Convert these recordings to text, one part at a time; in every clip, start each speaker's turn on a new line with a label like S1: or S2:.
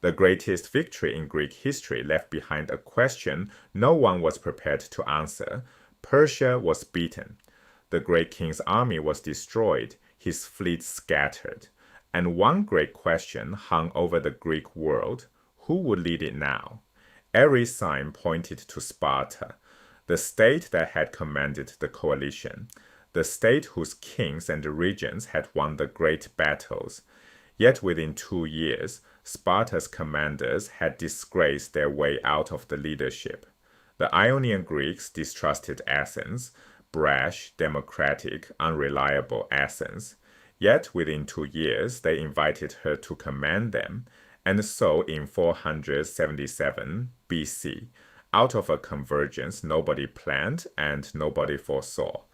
S1: The greatest victory in Greek history left behind a question no one was prepared to answer. Persia was beaten. The great king's army was destroyed, his fleet scattered. And one great question hung over the Greek world: who would lead it now? Every sign pointed to Sparta, the state that had commanded the coalition, the state whose kings and regents had won the great battles. Yet within 2 years, Sparta's commanders had disgraced their way out of the leadership. The Ionian Greeks distrusted Athens, brash, democratic, unreliable Athens. Yet within 2 years, they invited her to command them, and so in 477 BC, out of a convergence nobody planned and nobody foresaw,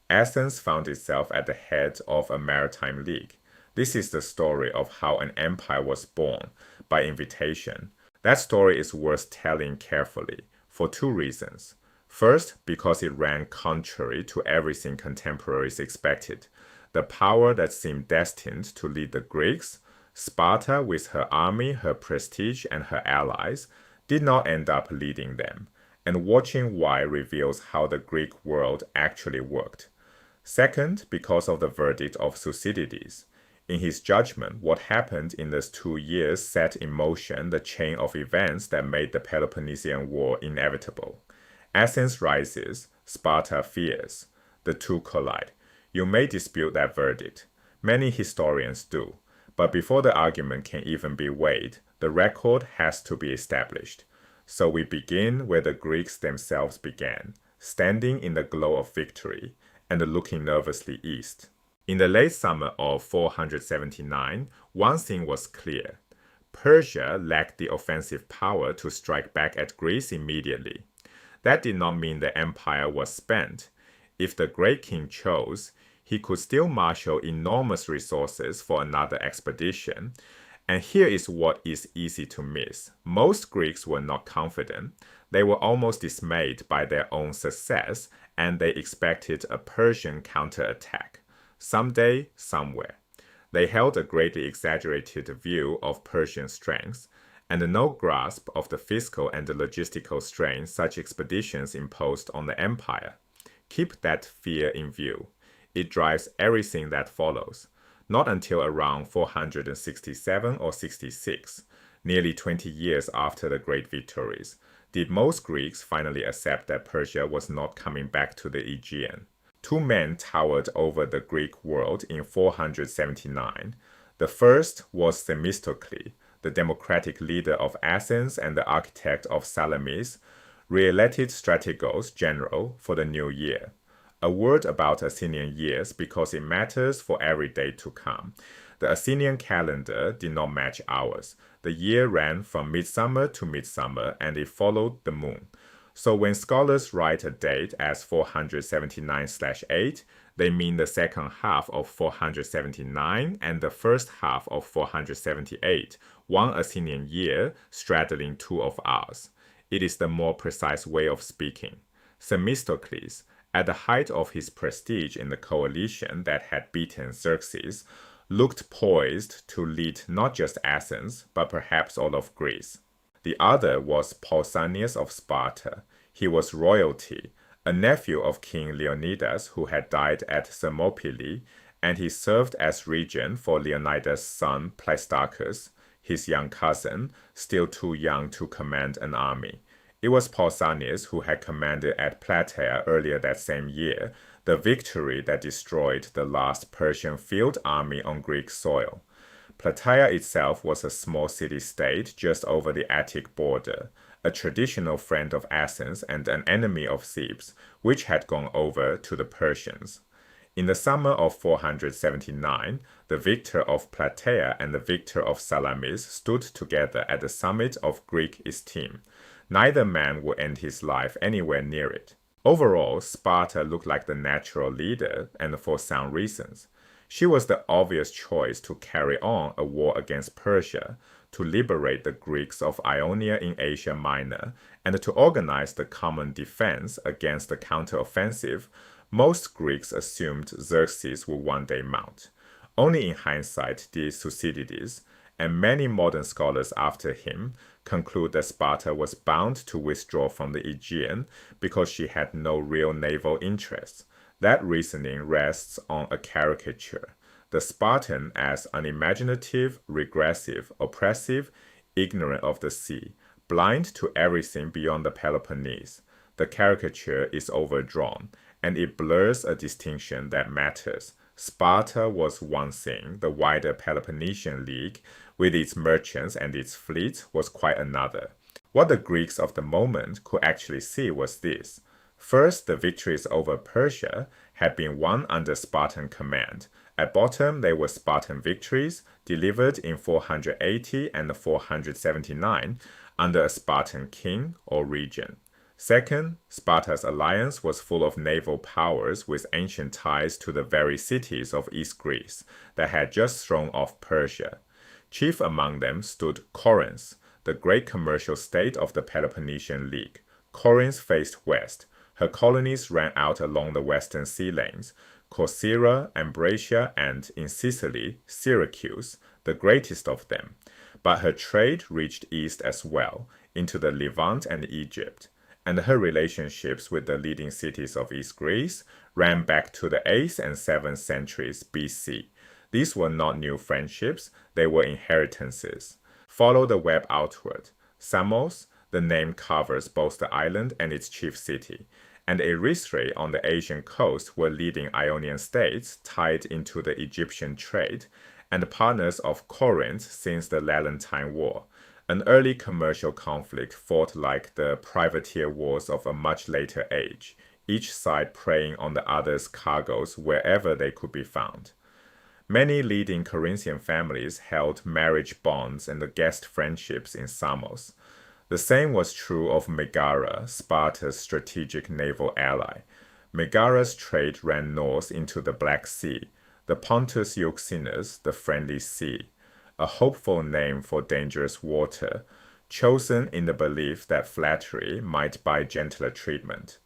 S1: Athens found itself at the head of a maritime league. This is the story of how an empire was born, by invitation. That story is worth telling carefully, for 2 reasons. First, because it ran contrary to everything contemporaries expected. The power that seemed destined to lead the Greeks, Sparta with her army, her prestige, and her allies, did not end up leading them, and watching why reveals how the Greek world actually worked. Second, because of the verdict of Thucydides. In his judgment, what happened in those 2 years set in motion the chain of events that made the Peloponnesian War inevitable. Athens rises, Sparta fears. The two collide. You may dispute that verdict. Many historians do. But before the argument can even be weighed, the record has to be established. So we begin where the Greeks themselves began, standing in the glow of victory and looking nervously east. In the late summer of 479, one thing was clear. Persia lacked the offensive power to strike back at Greece immediately. That did not mean the empire was spent. If the great king chose, he could still marshal enormous resources for another expedition. And here is what is easy to miss. Most Greeks were not confident. They were almost dismayed by their own success, and they expected a Persian counterattack. Someday, somewhere. They held a greatly exaggerated view of Persian strength, and no grasp of the fiscal and the logistical strain such expeditions imposed on the empire. Keep that fear in view. It drives everything that follows. Not until around 467 or 66, nearly 20 years after the great victories, did most Greeks finally accept that Persia was not coming back to the Aegean. 2 men towered over the Greek world in 479. The first was Themistocles, the democratic leader of Athens and the architect of Salamis, re-elected strategos general for the new year. A word about Athenian years because it matters for every day to come. The Athenian calendar did not match ours. The year ran from midsummer to midsummer and it followed the moon. So when scholars write a date as 479/8, they mean the second half of 479 and the first half of 478, one Athenian year straddling 2 of ours. It is the more precise way of speaking. Themistocles, at the height of his prestige in the coalition that had beaten Xerxes, looked poised to lead not just Athens, but perhaps all of Greece. The other was Pausanias of Sparta. He was royalty, a nephew of King Leonidas who had died at Thermopylae, and he served as regent for Leonidas' son Pleistocles, his young cousin, still too young to command an army. It was Pausanias who had commanded at Plataea earlier that same year, the victory that destroyed the last Persian field army on Greek soil. Plataea itself was a small city-state just over the Attic border, a traditional friend of Athens and an enemy of Thebes, which had gone over to the Persians. In the summer of 479, the victor of Plataea and the victor of Salamis stood together at the summit of Greek esteem. Neither man would end his life anywhere near it. Overall, Sparta looked like the natural leader, and for sound reasons. She was the obvious choice to carry on a war against Persia, to liberate the Greeks of Ionia in Asia Minor, and to organize the common defense against the counteroffensive most Greeks assumed Xerxes would one day mount. Only in hindsight did Thucydides, and many modern scholars after him conclude that Sparta was bound to withdraw from the Aegean because she had no real naval interests. That reasoning rests on a caricature. The Spartan as unimaginative, regressive, oppressive, ignorant of the sea, blind to everything beyond the Peloponnese. The caricature is overdrawn, and it blurs a distinction that matters. Sparta was one thing, the wider Peloponnesian League, with its merchants and its fleet, was quite another. What the Greeks of the moment could actually see was this. First, the victories over Persia had been won under Spartan command. At bottom, they were Spartan victories, delivered in 480 and 479 under a Spartan king or region. Second, Sparta's alliance was full of naval powers with ancient ties to the very cities of East Greece that had just thrown off Persia. Chief among them stood Corinth, the great commercial state of the Peloponnesian League. Corinth faced west. Her colonies ran out along the western sea lanes, Corcyra, Ambracia, and, in Sicily, Syracuse, the greatest of them. But her trade reached east as well, into the Levant and Egypt, and her relationships with the leading cities of East Greece ran back to the 8th and 7th centuries BC. These were not new friendships, they were inheritances. Follow the web outward. Samos, the name covers both the island and its chief city, and Erythrae on the Asian coast were leading Ionian states tied into the Egyptian trade, and partners of Corinth since the Lelantine War, an early commercial conflict fought like the privateer wars of a much later age, each side preying on the other's cargoes wherever they could be found. Many leading Corinthian families held marriage bonds and guest friendships in Samos. The same was true of Megara, Sparta's strategic naval ally. Megara's trade ran north into the Black Sea, the Pontus Euxinus, the Friendly Sea, a hopeful name for dangerous water, chosen in the belief that flattery might buy gentler treatment.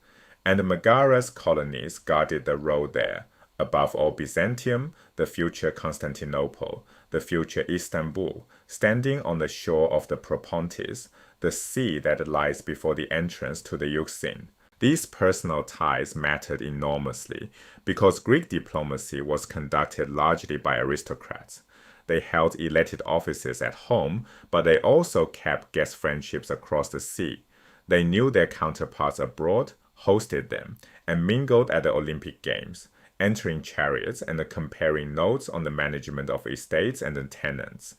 S1: And Megara's colonies guarded the road there, above all Byzantium, the future Constantinople, the future Istanbul, standing on the shore of the Propontis, the sea that lies before the entrance to the Euxine. These personal ties mattered enormously because Greek diplomacy was conducted largely by aristocrats. They held elected offices at home, but they also kept guest friendships across the sea. They knew their counterparts abroad, hosted them, and mingled at the Olympic Games, entering chariots and comparing notes on the management of estates and tenants.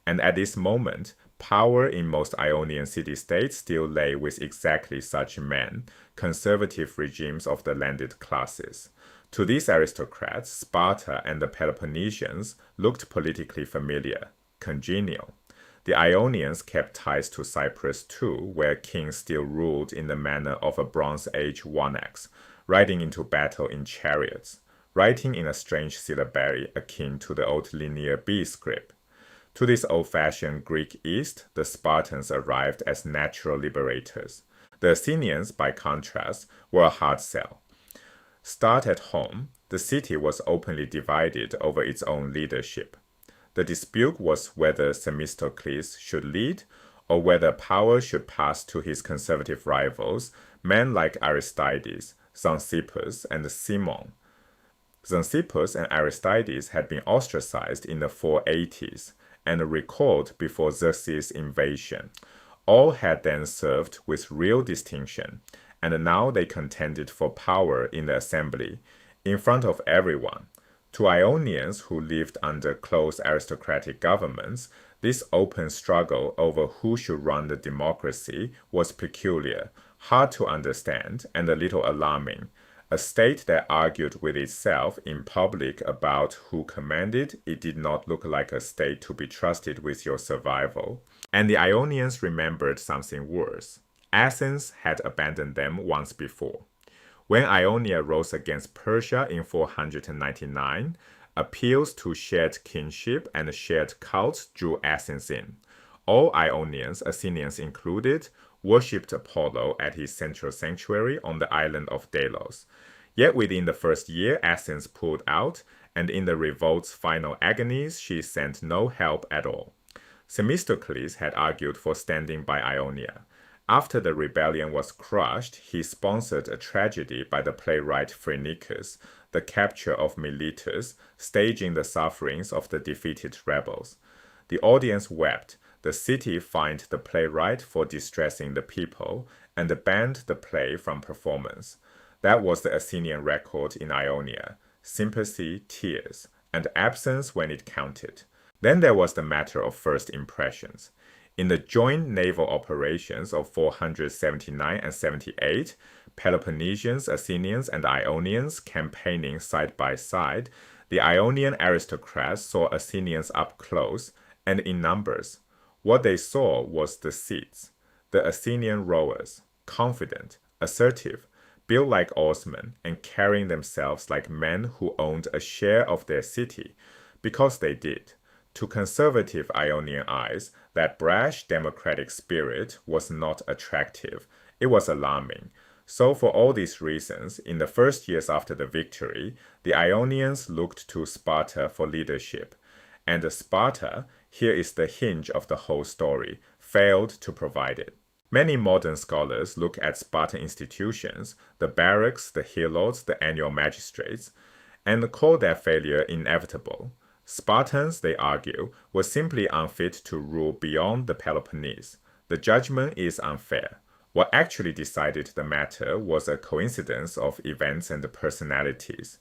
S1: And at this moment, power in most Ionian city-states still lay with exactly such men, conservative regimes of the landed classes. To these aristocrats, Sparta and the Peloponnesians looked politically familiar, congenial. The Ionians kept ties to Cyprus too, where kings still ruled in the manner of a Bronze Age Wanax, riding into battle in chariots, writing in a strange syllabary akin to the old linear B script. To this old-fashioned Greek East, the Spartans arrived as natural liberators. The Athenians, by contrast, were a hard sell. Start at home, the city was openly divided over its own leadership. The dispute was whether Themistocles should lead or whether power should pass to his conservative rivals, men like Aristides, Xanthippus, and Cimon. Xanthippus and Aristides had been ostracized in the 480s and recalled before Xerxes' invasion. All had then served with real distinction, and now they contended for power in the assembly, in front of everyone. To Ionians who lived under close aristocratic governments, this open struggle over who should run the democracy was peculiar, hard to understand, and a little alarming. A state that argued with itself in public about who commanded, it did not look like a state to be trusted with your survival. And the Ionians remembered something worse. Athens had abandoned them once before. When Ionia rose against Persia in 499, appeals to shared kinship and shared cults drew Athens in. All Ionians, Athenians included, worshipped Apollo at his central sanctuary on the island of Delos. Yet within the first year, Athens pulled out, and in the revolt's final agonies, she sent no help at all. Themistocles had argued for standing by Ionia. After the rebellion was crushed, he sponsored a tragedy by the playwright Phrynichus, the capture of Miletus, staging the sufferings of the defeated rebels. The audience wept, the city fined the playwright for distressing the people, and banned the play from performance. That was the Athenian record in Ionia: sympathy, tears, and absence when it counted. Then there was the matter of first impressions. In the joint naval operations of 479 and 78, Peloponnesians, Athenians, and Ionians campaigning side by side, the Ionian aristocrats saw Athenians up close and in numbers. What they saw was the seats, the Athenian rowers, confident, assertive, built like oarsmen, and carrying themselves like men who owned a share of their city, because they did. To conservative Ionian eyes, that brash democratic spirit was not attractive. It was alarming. So for all these reasons, in the first years after the victory, the Ionians looked to Sparta for leadership. And Sparta, here is the hinge of the whole story, failed to provide it. Many modern scholars look at Spartan institutions, the barracks, the helots, the annual magistrates, and call their failure inevitable. Spartans, they argue, were simply unfit to rule beyond the Peloponnese. The judgment is unfair. What actually decided the matter was a coincidence of events and personalities,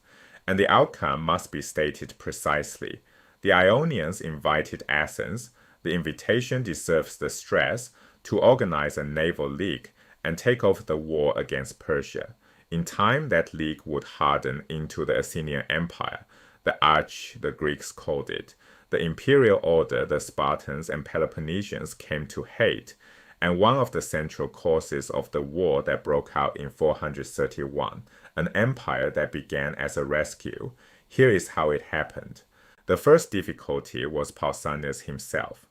S1: and the outcome must be stated precisely. The Ionians invited Athens. The invitation deserves the stress to organize a naval league and take over the war against Persia. In time, that league would harden into the Athenian Empire, the arch, the Greeks called it, the imperial order the Spartans and Peloponnesians came to hate, and one of the central causes of the war that broke out in 431, an empire that began as a rescue. Here is how it happened. The first difficulty was Pausanias himself.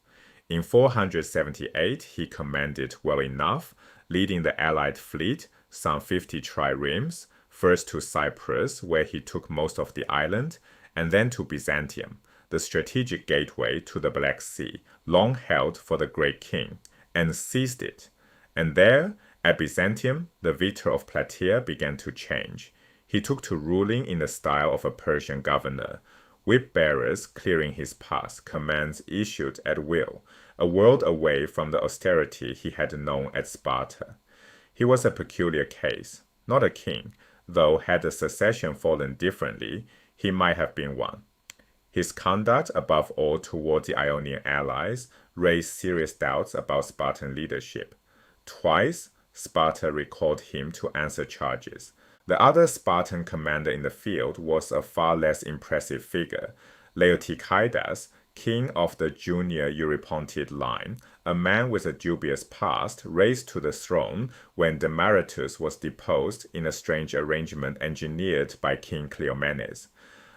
S1: In 478, he commanded well enough, leading the allied fleet, some 50 triremes, first to Cyprus, where he took most of the island, and then to Byzantium, the strategic gateway to the Black Sea, long held for the great king, and seized it. And there, at Byzantium, the victor of Plataea began to change. He took to ruling in the style of a Persian governor, whip-bearers clearing his path, commands issued at will, a world away from the austerity he had known at Sparta. He was a peculiar case, not a king, though had the succession fallen differently, he might have been one. His conduct, above all toward the Ionian allies, raised serious doubts about Spartan leadership. Twice, Sparta recalled him to answer charges. The other Spartan commander in the field was a far less impressive figure, Leotychidas, king of the junior Eurypontid line, a man with a dubious past, raised to the throne when Demaratus was deposed in a strange arrangement engineered by King Cleomenes.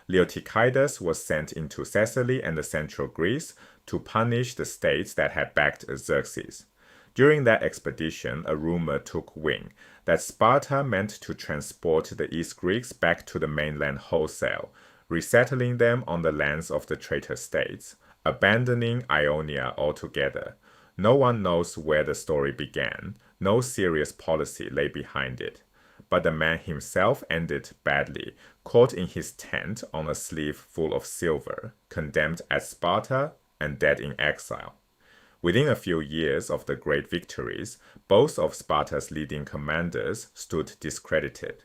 S1: Leotychidas was sent into Thessaly and central Greece to punish the states that had backed Xerxes. During that expedition, a rumor took wing that Sparta meant to transport the East Greeks back to the mainland wholesale, resettling them on the lands of the traitor states, abandoning Ionia altogether. No one knows where the story began. No serious policy lay behind it. But the man himself ended badly, caught in his tent on a sleeve full of silver, condemned at Sparta, and dead in exile. Within a few years of the great victories, both of Sparta's leading commanders stood discredited,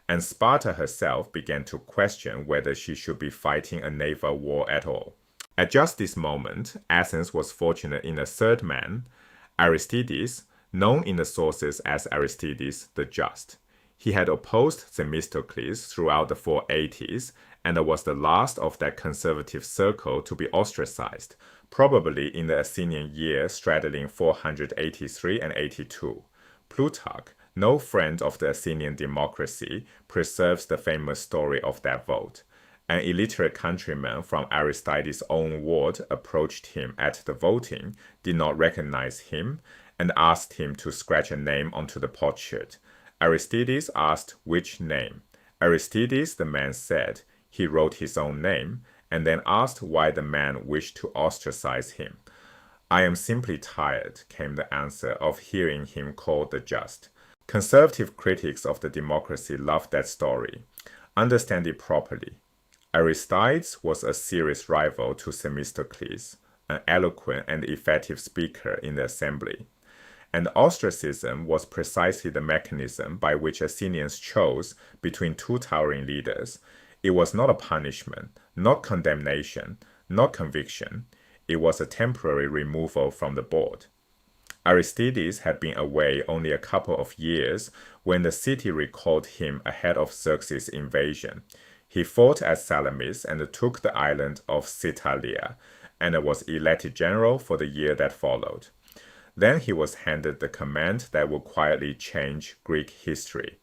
S1: and Sparta herself began to question whether she should be fighting a naval war at all. At just this moment, Athens was fortunate in a third man, Aristides, known in the sources as Aristides the Just. He had opposed Themistocles throughout the 480s and was the last of that conservative circle to be ostracized, probably in the Athenian year straddling 483 and 82. Plutarch, no friend of the Athenian democracy, preserves the famous story of that vote. An illiterate countryman from Aristides' own ward approached him at the voting, did not recognize him, and asked him to scratch a name onto the potsherd. Aristides asked which name. Aristides, the man said. He wrote his own name, and then asked why the man wished to ostracize him. "I am simply tired," came the answer, "of hearing him called the just." Conservative critics of the democracy loved that story. Understand it properly. Aristides was a serious rival to Themistocles, an eloquent and effective speaker in the assembly. And ostracism was precisely the mechanism by which Athenians chose between two towering leaders. It was not a punishment, not condemnation, not conviction. It was a temporary removal from the board. Aristides had been away only a couple of years when the city recalled him ahead of Xerxes' invasion. He fought at Salamis and took the island of Psytalia, and was elected general for the year that followed. Then he was handed the command that would quietly change Greek history,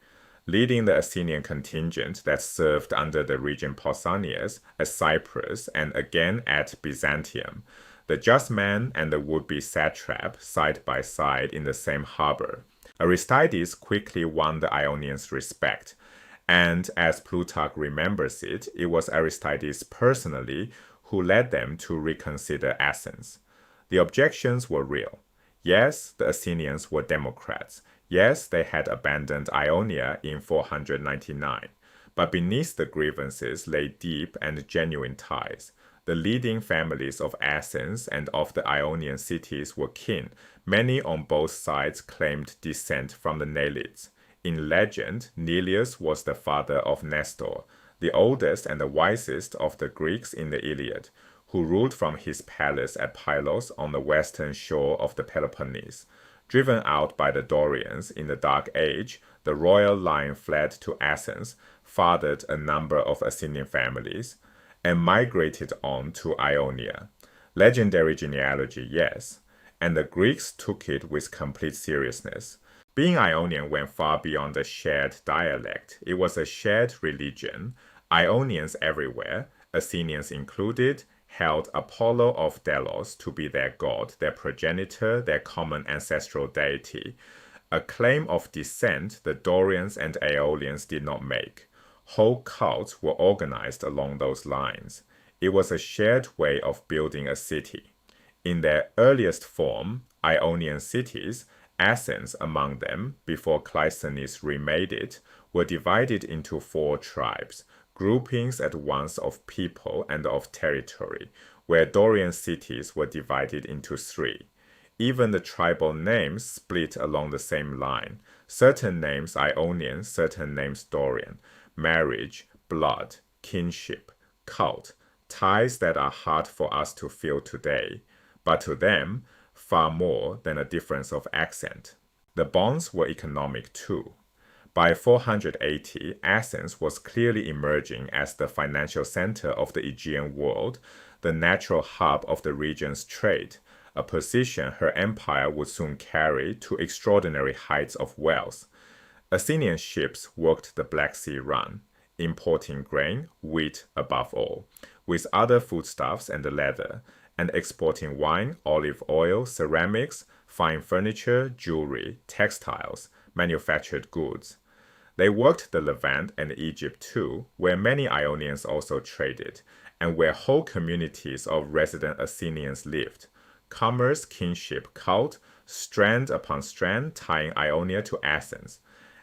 S1: leading the Athenian contingent that served under the regent Pausanias at Cyprus and again at Byzantium. The just man and the would-be satrap side by side in the same harbor. Aristides quickly won the Ionians' respect, and as Plutarch remembers it, it was Aristides personally who led them to reconsider Athens. The objections were real. Yes, the Athenians were democrats. Yes, they had abandoned Ionia in 499. But beneath the grievances lay deep and genuine ties. The leading families of Athens and of the Ionian cities were kin. Many on both sides claimed descent from the Naiades. In legend, Neleus was the father of Nestor, the oldest and the wisest of the Greeks in the Iliad, who ruled from his palace at Pylos on the western shore of the Peloponnese. Driven out by the Dorians in the Dark Age, the royal line fled to Athens, fathered a number of Athenian families, and migrated on to Ionia. Legendary genealogy, yes, and the Greeks took it with complete seriousness. Being Ionian went far beyond a shared dialect. It was a shared religion. Ionians everywhere, Athenians included, held Apollo of Delos to be their god, their progenitor, their common ancestral deity. A claim of descent the Dorians and Aeolians did not make. Whole cults were organized along those lines. It was a shared way of building a city. In their earliest form, Ionian cities, Athens among them, before Cleisthenes remade it, were divided into 4 tribes, groupings at once of people and of territory, where Dorian cities were divided into 3. Even the tribal names split along the same line. Certain names Ionian, certain names Dorian. Marriage, blood, kinship, cult, ties that are hard for us to feel today, but to them, far more than a difference of accent. The bonds were economic too. By 480, Athens was clearly emerging as the financial center of the Aegean world, the natural hub of the region's trade, a position her empire would soon carry to extraordinary heights of wealth. Athenian ships worked the Black Sea run, importing grain, wheat above all, with other foodstuffs and leather, and exporting wine, olive oil, ceramics, fine furniture, jewelry, textiles, manufactured goods. They worked the Levant and Egypt too, where many Ionians also traded, and where whole communities of resident Athenians lived. Commerce, kinship, cult, strand upon strand tying Ionia to Athens.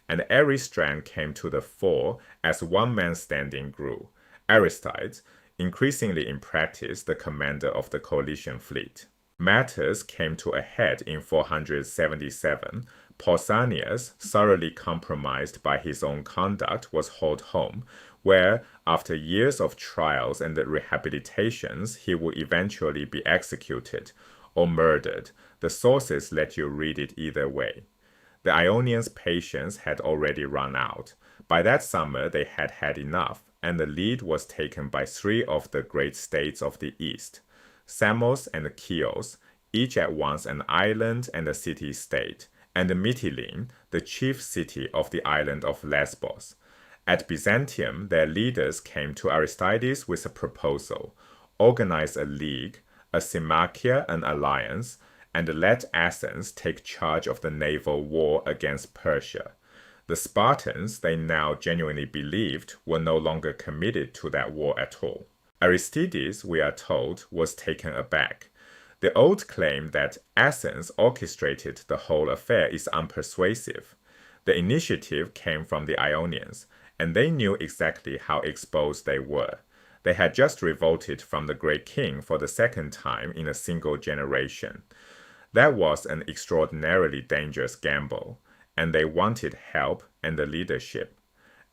S1: And every strand came to the fore as one man's standing grew. Aristides, increasingly in practice the commander of the coalition fleet. Matters came to a head in 477. Pausanias, thoroughly compromised by his own conduct, was hauled home, where, after years of trials and rehabilitations, he would eventually be executed or murdered. The sources let you read it either way. The Ionians' patience had already run out. By that summer, they had had enough, and the lead was taken by 3 of the great states of the East, Samos and Chios, each at once an island and a city-state, and Mytilene, the chief city of the island of Lesbos. At Byzantium, their leaders came to Aristides with a proposal: organize a league, a Symmachia, an alliance, and let Athens take charge of the naval war against Persia. The Spartans, they now genuinely believed, were no longer committed to that war at all. Aristides, we are told, was taken aback. The old claim that Athens orchestrated the whole affair is unpersuasive. The initiative came from the Ionians, and they knew exactly how exposed they were. They had just revolted from the great king for the second time in a single generation. That was an extraordinarily dangerous gamble, and they wanted help and the leadership.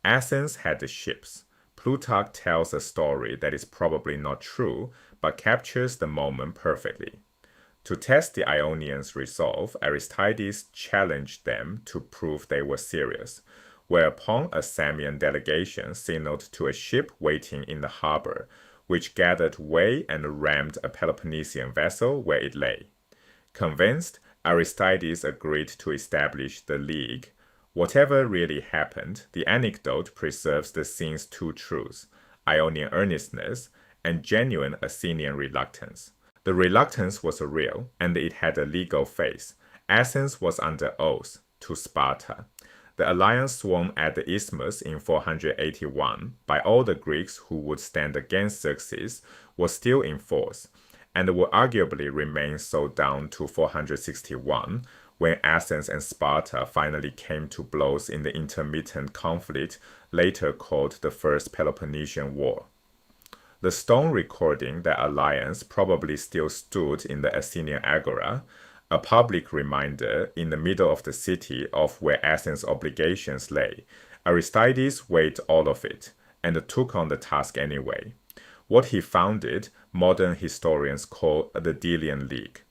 S1: Athens had the ships. Plutarch tells a story that is probably not true, but captures the moment perfectly. To test the Ionians' resolve, Aristides challenged them to prove they were serious, whereupon a Samian delegation signaled to a ship waiting in the harbor, which gathered way and rammed a Peloponnesian vessel where it lay. Convinced, Aristides agreed to establish the League. Whatever really happened, the anecdote preserves the scene's two truths: Ionian earnestness and genuine Athenian reluctance. The reluctance was real, and it had a legal face. Athens was under oath to Sparta. The alliance sworn at the Isthmus in 481 by all the Greeks who would stand against Xerxes was still in force, and would arguably remain so down to 461, when Athens and Sparta finally came to blows in the intermittent conflict later called the First Peloponnesian War. The stone recording that alliance probably still stood in the Athenian Agora, a public reminder in the middle of the city of where Athens' obligations lay. Aristides weighed all of it, and took on the task anyway. What he founded, modern historians call the Delian League.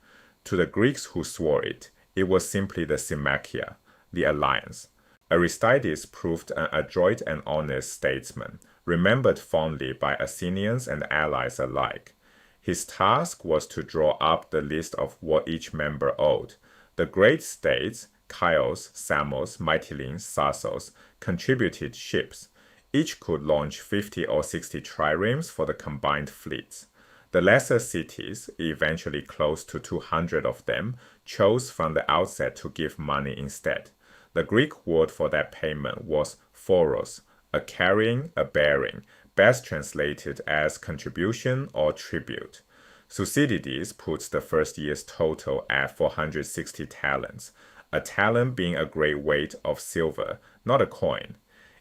S1: To the Greeks who swore it, it was simply the Symmachia, the alliance. Aristides proved an adroit and honest statesman, remembered fondly by Athenians and allies alike. His task was to draw up the list of what each member owed. The great states, Chios, Samos, Mytilene, Sassos, contributed ships. Each could launch 50 or 60 triremes for the combined fleets. The lesser cities, eventually close to 200 of them, chose from the outset to give money instead. The Greek word for that payment was phoros, a carrying, a bearing, best translated as contribution or tribute. Thucydides puts the first year's total at 460 talents, a talent being a great weight of silver, not a coin.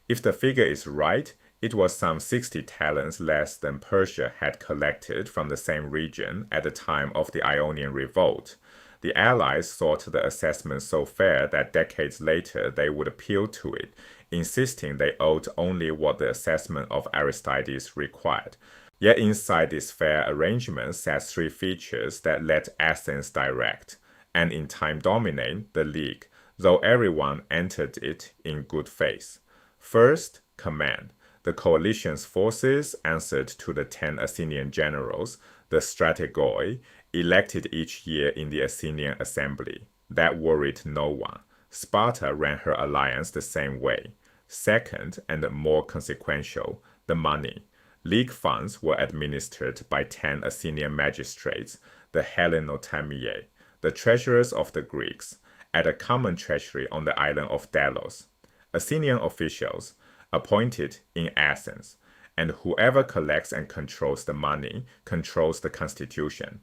S1: If the figure is right, it was some 60 talents less than Persia had collected from the same region at the time of the Ionian revolt. The allies thought the assessment so fair that decades later they would appeal to it, insisting they owed only what the assessment of Aristides required. Yet inside this fair arrangement sat three features that let Athens direct, and in time dominate, the League, though everyone entered it in good faith. First, command. The coalition's forces answered to the 10 Athenian generals, the strategoi, elected each year in the Athenian assembly. That worried no one. Sparta ran her alliance the same way. Second, and more consequential, the money. League funds were administered by 10 Athenian magistrates, the Hellenotamiae, the treasurers of the Greeks, at a common treasury on the island of Delos. Athenian officials, appointed in Athens, and whoever collects and controls the money controls the constitution.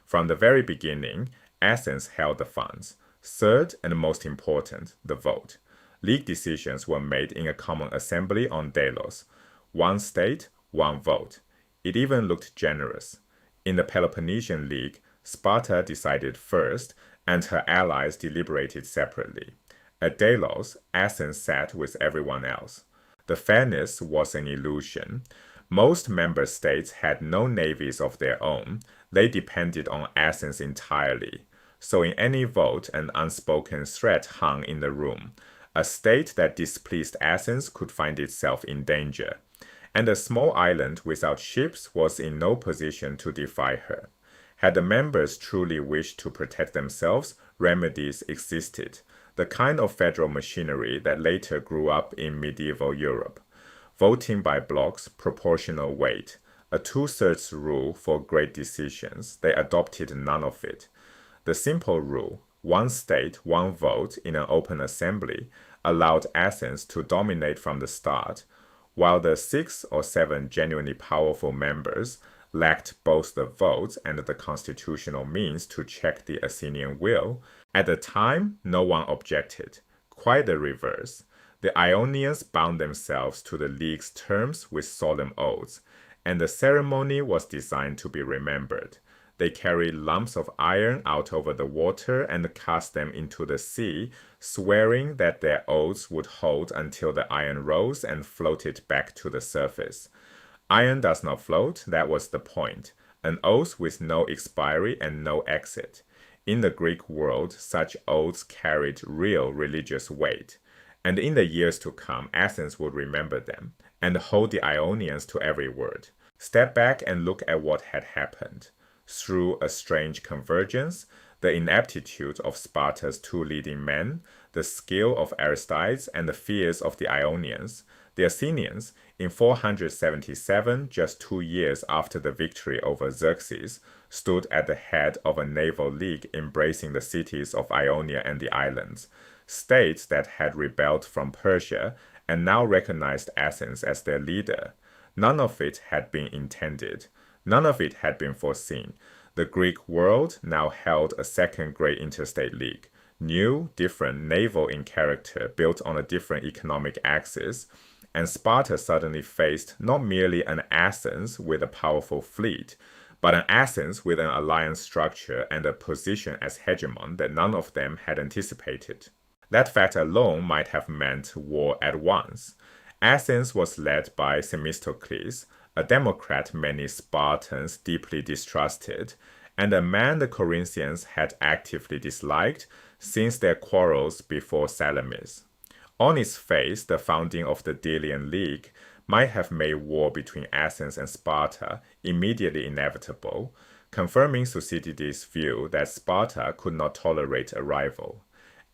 S1: From the very beginning, Athens held the funds. Third, and most important, the vote. League decisions were made in a common assembly on Delos. One state, one vote. It even looked generous. In the Peloponnesian League, Sparta decided first, and her allies deliberated separately. At Delos, Athens sat with everyone else. The fairness was an illusion. Most member states had no navies of their own. They depended on Athens entirely. So in any vote, an unspoken threat hung in the room. A state that displeased Athens could find itself in danger. And a small island without ships was in no position to defy her. Had the members truly wished to protect themselves, remedies existed, the kind of federal machinery that later grew up in medieval Europe. Voting by blocks, proportional weight, a two-thirds rule for great decisions. They adopted none of it. The simple rule, one state, one vote in an open assembly, allowed Athens to dominate from the start, while the 6 or 7 genuinely powerful members, lacked both the votes and the constitutional means to check the Athenian will, at the time no one objected. Quite the reverse. The Ionians bound themselves to the league's terms with solemn oaths, and the ceremony was designed to be remembered. They carried lumps of iron out over the water and cast them into the sea, swearing that their oaths would hold until the iron rose and floated back to the surface. Iron does not float, that was the point. An oath with no expiry and no exit. In the Greek world, such oaths carried real religious weight. And in the years to come, Athens would remember them and hold the Ionians to every word. Step back and look at what had happened. Through a strange convergence, the ineptitude of Sparta's two leading men, the skill of Aristides, and the fears of the Ionians, the Athenians, in 477, just 2 years after the victory over Xerxes, stood at the head of a naval league embracing the cities of Ionia and the islands, states that had rebelled from Persia and now recognized Athens as their leader. None of it had been intended. None of it had been foreseen. The Greek world now held a second great interstate league, new, different, naval in character, built on a different economic axis, and Sparta suddenly faced not merely an Athens with a powerful fleet, but an Athens with an alliance structure and a position as hegemon that none of them had anticipated. That fact alone might have meant war at once. Athens was led by Themistocles, a democrat many Spartans deeply distrusted, and a man the Corinthians had actively disliked since their quarrels before Salamis. On its face, the founding of the Delian League might have made war between Athens and Sparta immediately inevitable, confirming Thucydides' view that Sparta could not tolerate a rival.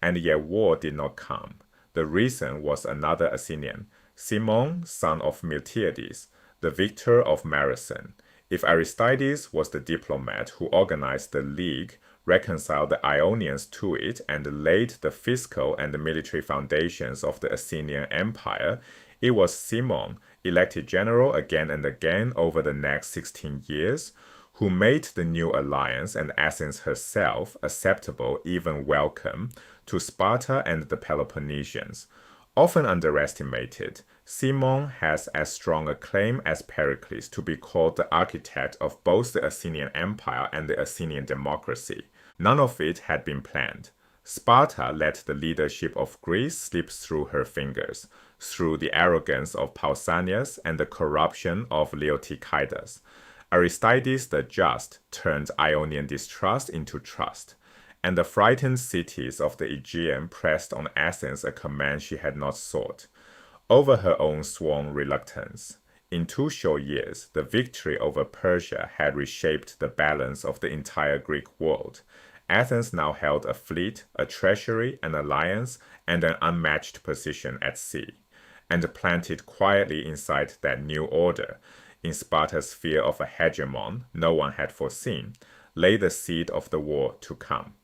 S1: And yet war did not come. The reason was another Athenian, Cimon, son of Miltiades, the victor of Marathon. If Aristides was the diplomat who organized the league, reconciled the Ionians to it, and laid the fiscal and the military foundations of the Athenian Empire, it was Cimon, elected general again and again over the next 16 years, who made the new alliance and Athens herself acceptable, even welcome, to Sparta and the Peloponnesians. Often underestimated, Cimon has as strong a claim as Pericles to be called the architect of both the Athenian Empire and the Athenian democracy. None of it had been planned. Sparta let the leadership of Greece slip through her fingers, through the arrogance of Pausanias and the corruption of Leotychidas. Aristides the Just turned Ionian distrust into trust, and the frightened cities of the Aegean pressed on Athens a command she had not sought, over her own sworn reluctance. In 2 short years, the victory over Persia had reshaped the balance of the entire Greek world. Athens now held a fleet, a treasury, an alliance, and an unmatched position at sea. And planted quietly inside that new order, in Sparta's fear of a hegemon no one had foreseen, lay the seed of the war to come.